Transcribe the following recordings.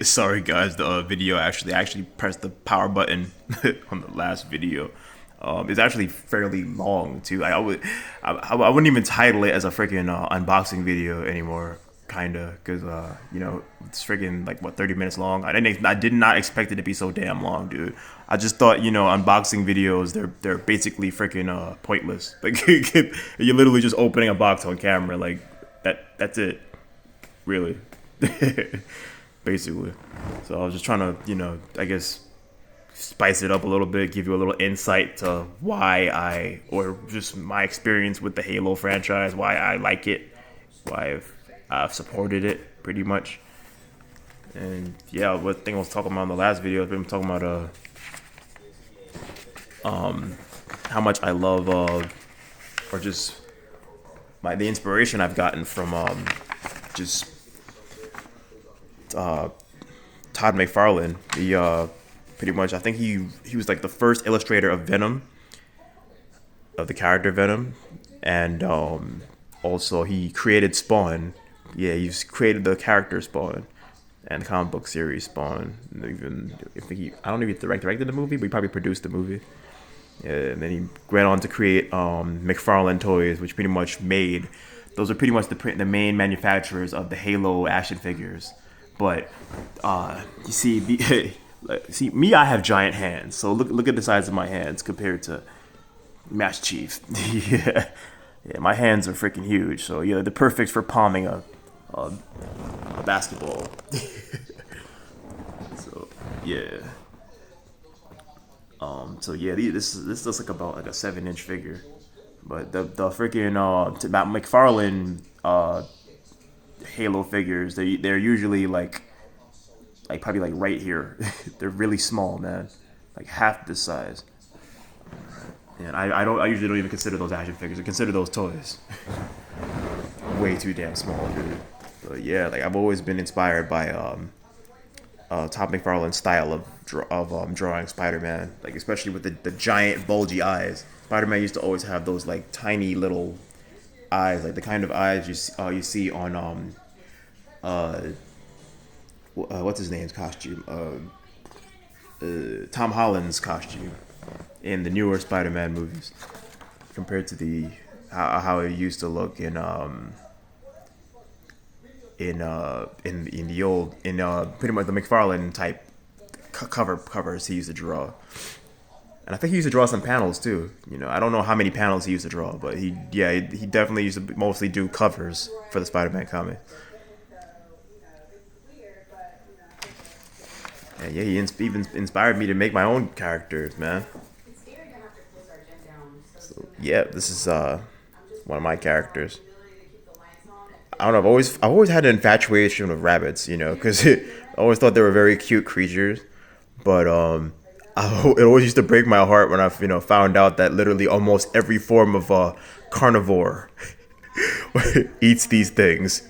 Sorry guys, the video actually pressed the power button on the last video. It's actually fairly long too. I wouldn't even title it as a freaking unboxing video anymore, kinda, because it's freaking like what 30 minutes long. I did not expect it to be so damn long, dude. I just thought unboxing videos they're basically freaking pointless. Like you're literally just opening a box on camera, like that's it, really. Basically. So I was just trying to, I guess spice it up a little bit, give you a little insight to or just my experience with the Halo franchise, why I like it, why I've supported it pretty much. And yeah, what thing I was talking about in the last video, I've been talking about how much I love or just the inspiration I've gotten from just Todd McFarlane. He pretty much, I think he was like the first illustrator of Venom, of the character Venom, and also he created Spawn. Yeah, he's created the character Spawn and the comic book series Spawn. Even if I don't know if he directed the movie, but he probably produced the movie. Yeah, and then he went on to create McFarlane Toys, which pretty much made. Those are pretty much the main manufacturers of the Halo action figures. But you see, see me, I have giant hands. So look at the size of my hands compared to Master Chief. Yeah, my hands are freaking huge. So yeah, they're perfect for palming a basketball. So yeah. So yeah, this looks like about like a 7-inch figure, but the freaking McFarlane Halo figures, they're usually like probably like right here. They're really small, man, like half this size. And I usually don't even consider those action figures. I consider those toys. Way too damn small, dude. But yeah, like I've always been inspired by Todd McFarlane's style of drawing Spider-Man, like especially with the giant bulgy eyes. Spider-Man used to always have those like tiny little eyes, like the kind of eyes you see on what's his name's costume, Tom Holland's costume in the newer Spider-Man movies, compared to the how it used to look in the old pretty much the McFarlane type covers he used to draw. And I think he used to draw some panels too. I don't know how many panels he used to draw, but he definitely used to mostly do covers for the Spider-Man comic. And yeah, he even inspired me to make my own characters, man. So yeah, this is one of my characters. I don't know. I've always had an infatuation with rabbits, because I always thought they were very cute creatures. But it always used to break my heart when I found out that literally almost every form of carnivore eats these things.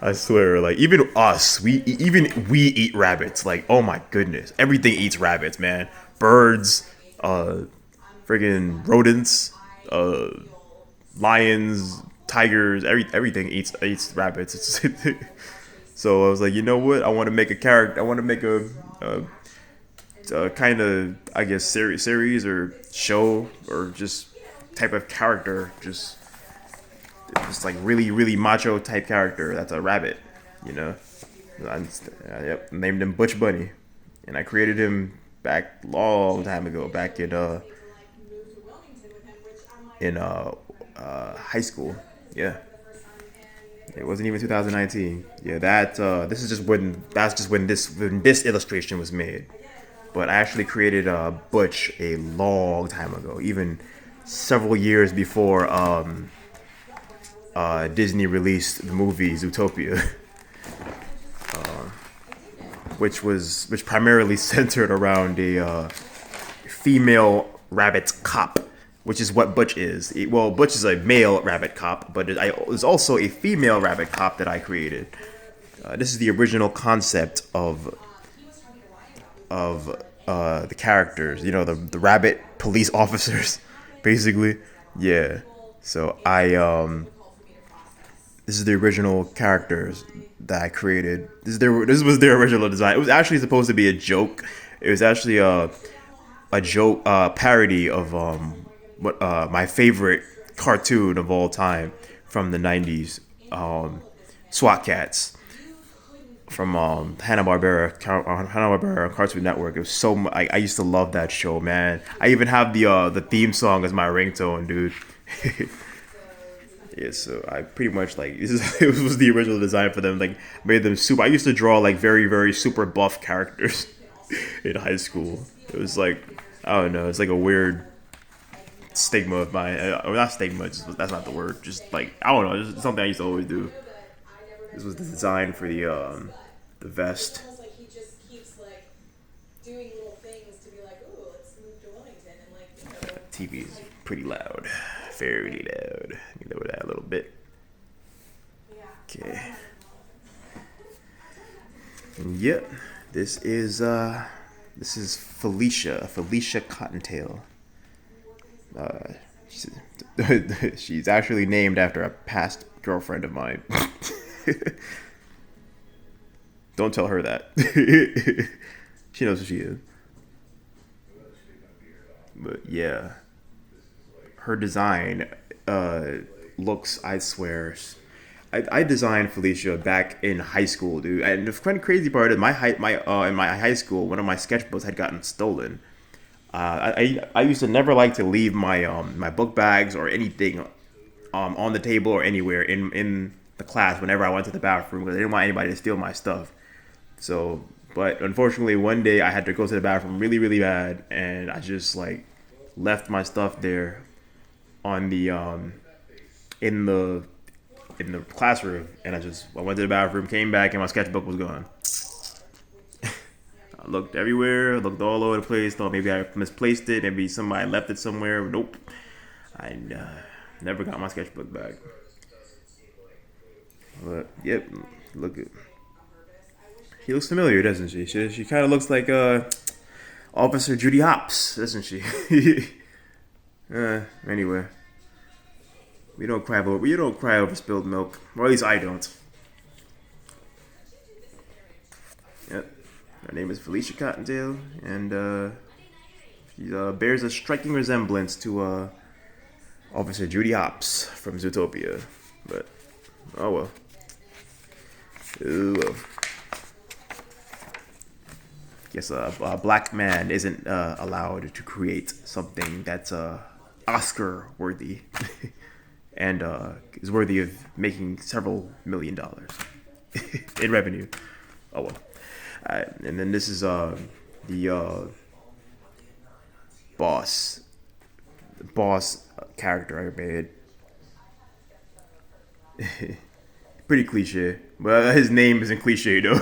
I swear, like even us, we eat rabbits. Like, oh my goodness, everything eats rabbits, man. Birds, friggin' rodents, lions, tigers, everything eats rabbits. So I was like, you know what? I want to make a character. I want to make a kind of, I guess, series or show or just type of character, just like really really macho type character. That's a rabbit, you know. Yep, named him Butch Bunny, and I created him back long time ago, back in high school. Yeah. It wasn't even 2019. Yeah, this is just when this illustration was made. But I actually created Butch a long time ago, even several years before Disney released the movie Zootopia, which primarily centered around a female rabbit cop, which is what Butch is. Well, Butch is a male rabbit cop, but there's also a female rabbit cop that I created. This is the original concept of the characters. The rabbit police officers, basically. Yeah. So this is the original characters that I created. This was their original design. It was actually supposed to be a joke. It was actually a joke parody of what my favorite cartoon of all time from the '90s, SWAT Cats from Hanna Barbera Cartoon Network. It was I used to love that show, man. I even have the theme song as my ringtone, dude. Yeah, so I pretty much like this is it was the original design for them. Like made them super. I used to draw like very super buff characters in high school. It was like I don't know. It's like a weird stigma of mine. Or not stigma. That's not the word. Just like I don't know. It's something I used to always do. This was the design for the vest. TV is pretty loud, fairly loud. Let me lower that a little bit. Okay. And yep, this is Felicia Cottontail. She's, she's actually named after a past girlfriend of mine. Don't tell her that. She knows who she is. But yeah, her design looks, I swear. I designed Felicia back in high school, dude. And the kind of crazy part is in my high school, one of my sketchbooks had gotten stolen. I used to never like to leave my book bags or anything on the table or anywhere in the class whenever I went to the bathroom because I didn't want anybody to steal my stuff. So, but unfortunately, one day I had to go to the bathroom really bad, and I just like left my stuff there on the in the classroom, and I went to the bathroom, came back, and my sketchbook was gone. I looked everywhere, looked all over the place, thought maybe I misplaced it, maybe somebody left it somewhere. Nope, I never got my sketchbook back. But yep, look at. She looks familiar, doesn't she? She kind of looks like Officer Judy Hopps, doesn't she? Anyway, we don't cry over spilled milk, or at least I don't. Yep, her name is Felicia Cottontail, and she bears a striking resemblance to Officer Judy Hopps from Zootopia. But oh well. Oh well. Guess a black man isn't allowed to create something that's Oscar worthy and is worthy of making several $1 million in revenue. Oh well. And then this is the boss character I made. Pretty cliche, but his name isn't cliche though.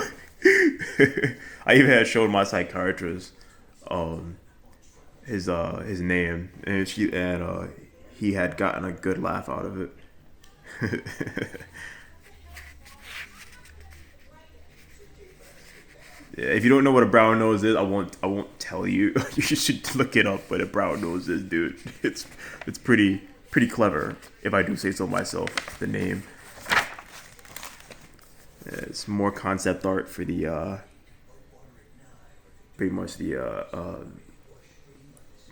I even had showed my psychiatrist his name, and he had gotten a good laugh out of it. Yeah, if you don't know what a brown nose is, I won't tell you. You should look it up what a brown nose is, dude. It's pretty clever, if I do say so myself. The name. Yeah, it's more concept art for the pretty much the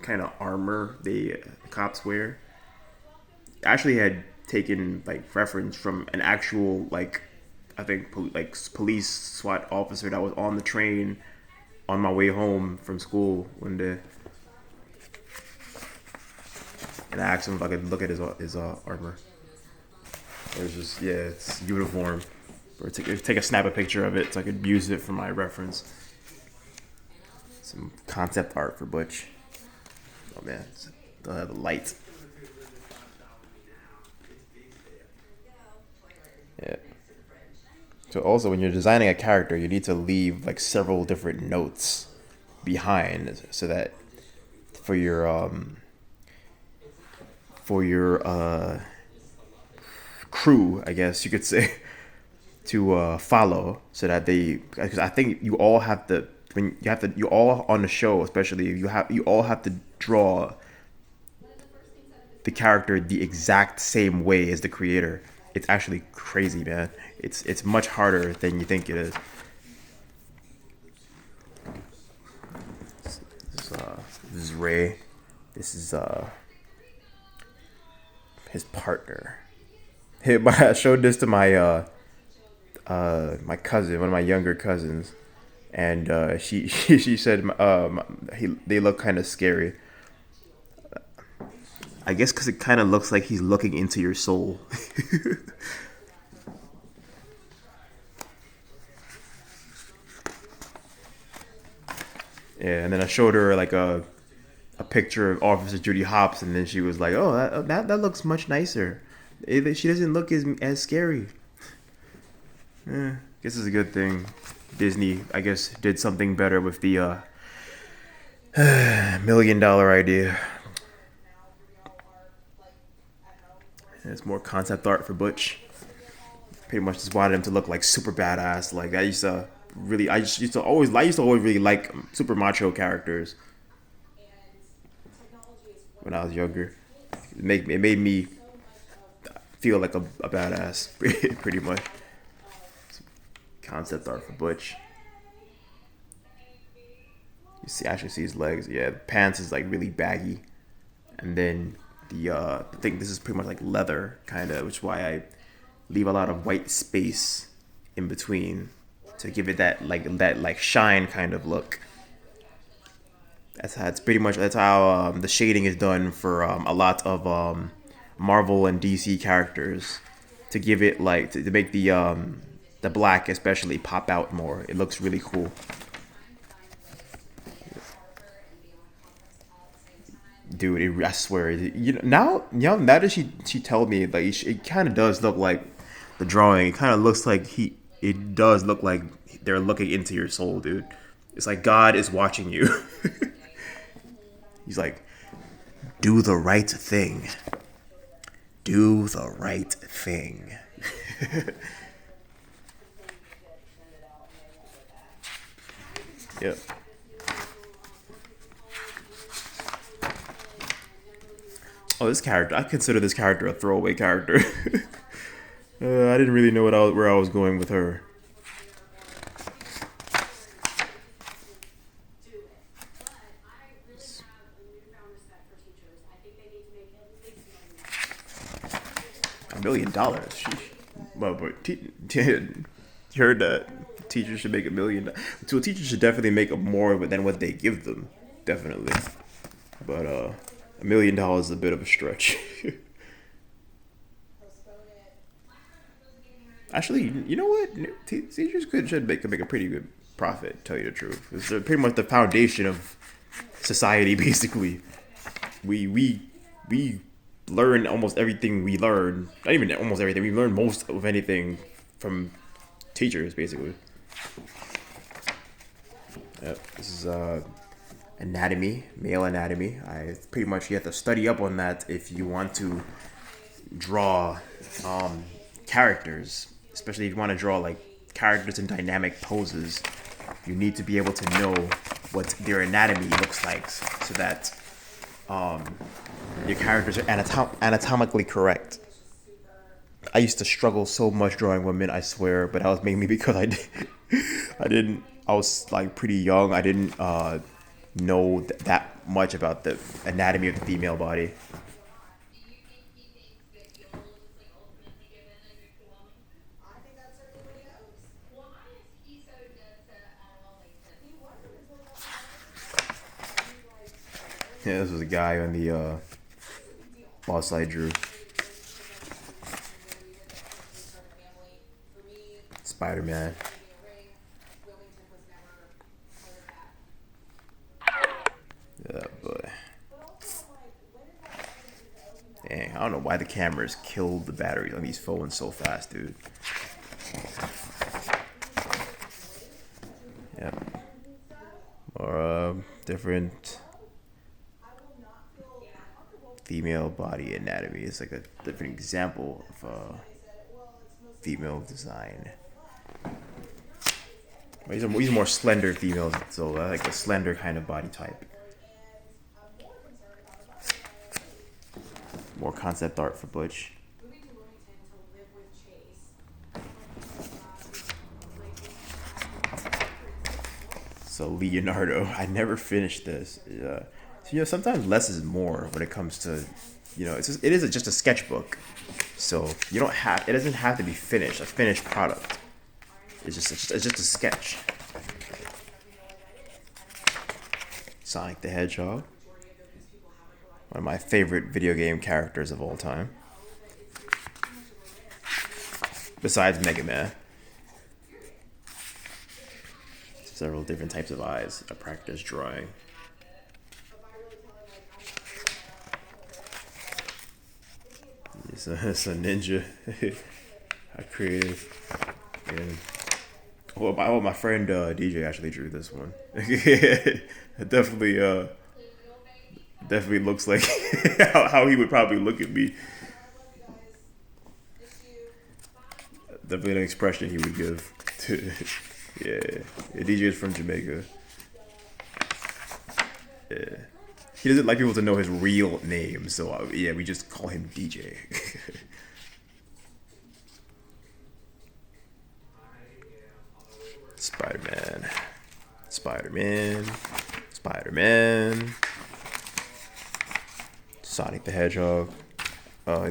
kind of armor the cops wear. I actually had taken like reference from an actual like I think police SWAT officer that was on the train on my way home from school one day, and I asked him if I could look at his armor. It was just it's uniform. Or take a snap a picture of it so I could use it for my reference. Some concept art for Butch. Oh man, the light. Yeah. So also, when you're designing a character, you need to leave like several different notes behind, so that for your crew, I guess you could say, to follow, so that because I think you all have to you all on the show, especially you all have to draw the character the exact same way as the creator It's actually crazy, man. It's much harder than you think it is. This is, this is Ray. This is his partner. I showed this to my cousin, one of my younger cousins, and she said they look kind of scary. I guess because it kind of looks like he's looking into your soul. Yeah, and then I showed her like a picture of Officer Judy Hopps, and then she was like, "Oh, that looks much nicer. She doesn't look as scary." Guess it's a good thing. Disney, I guess, did something better with the $1 million idea. And it's more concept art for Butch. Pretty much just wanted him to look like super badass. Like I used to always really like super macho characters when I was younger. It made me feel like a badass, pretty much. Concept art for Butch. Actually see his legs. Yeah, the pants is like really baggy, and then I think this is pretty much like leather kind of, which is why I leave a lot of white space in between to give it that shine kind of look. That's how the shading is done for a lot of Marvel and DC characters to give it to make the black especially pop out more. It looks really cool. Dude, I swear, now that she told me, like, it kind of does look like the drawing. It kind of looks like it does look like they're looking into your soul, dude. It's like God is watching you. He's like, do the right thing. Do the right thing. Yep. Oh, this character. I consider this character a throwaway character. I didn't really know where I was going with her. $1 million. Sheesh. Well, but you heard that teachers should make $1 million. So a teacher should definitely make more than what they give them. Definitely. But $1 million is a bit of a stretch. Actually, you know what? Teachers should make a pretty good profit. Tell you the truth, because they're pretty much the foundation of society. Basically, we learn almost everything we learn. Not even almost everything. We learn most of anything from teachers, basically. Yep. This is anatomy, male anatomy. I pretty much you have to study up on that if you want to draw characters, especially if you want to draw like characters in dynamic poses. You need to be able to know what their anatomy looks like, so that your characters are anatomically correct. I used to struggle so much drawing women, I swear, but that was mainly because I didn't. I was like pretty young. I didn't know that much about the anatomy of the female body. Yeah, this was a guy on the boss I drew. Spider-Man. Yeah, boy. Dang, I don't know why the cameras killed the batteries on these phones so fast, dude. Yeah. Or different female body anatomy. It's like a different example of female design. He's a more slender female, so like a slender kind of body type. More concept art for Butch. So Leonardo, I never finished this. So, sometimes less is more when it comes to, it is just a sketchbook. So you don't have, it doesn't have to be finished, a finished product. It's just a sketch. Sonic the Hedgehog, one of my favorite video game characters of all time, besides Mega Man. Several different types of eyes. I practice drawing. It's a ninja. How creative. And my friend DJ actually drew this one. It definitely looks like how he would probably look at me. Definitely an expression he would give. Yeah, DJ is from Jamaica. Yeah. He doesn't like people to know his real name, so yeah, we just call him DJ. Spider-Man. Spider-Man. Spider-Man. Sonic the Hedgehog.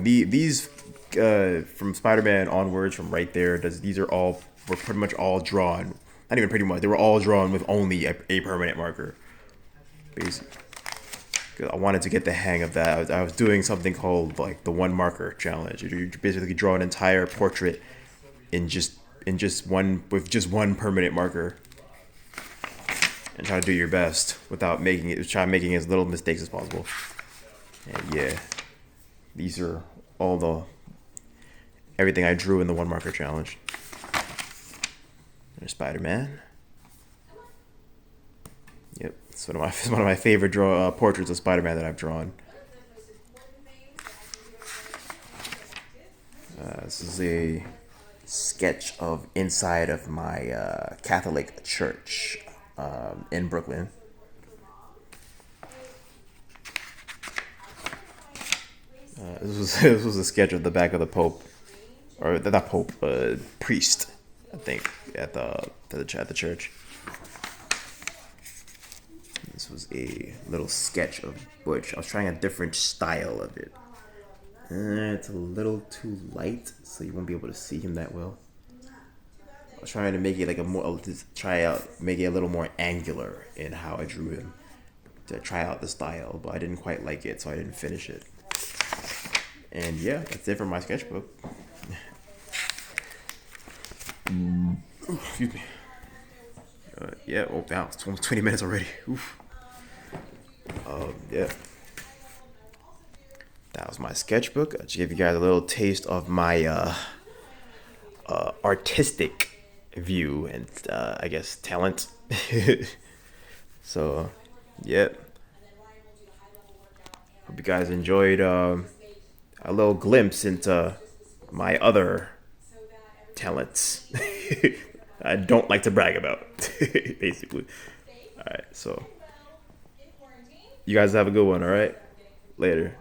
These from Spider-Man onwards, from right there, these are all were pretty much all drawn. Not even pretty much. They were all drawn with only a permanent marker. Basically, 'cause I wanted to get the hang of that. I was doing something called like the one marker challenge. You basically draw an entire portrait in just one permanent marker, and try to do your best without making as little mistakes as possible. And yeah, these are everything I drew in the one marker challenge. There's Spider-Man. Yep, it's one of my favorite portraits of Spider-Man that I've drawn. This is a sketch of inside of my Catholic church in Brooklyn. This was a sketch of the back of the Pope, or not Pope, priest, I think, at the church. This was a little sketch of Butch. I was trying a different style of it. It's a little too light, so you won't be able to see him that well. I was trying to make it make it a little more angular in how I drew him to try out the style, but I didn't quite like it, so I didn't finish it. And yeah, that's it for my sketchbook. Excuse me. Yeah, wow, it's almost 20 minutes already. Oof. Yeah. That was my sketchbook. I just gave you guys a little taste of my artistic view and I guess talent. So, yeah. Hope you guys enjoyed a little glimpse into my other talents. I don't like to brag about, basically. All right, so you guys have a good one. All right, later.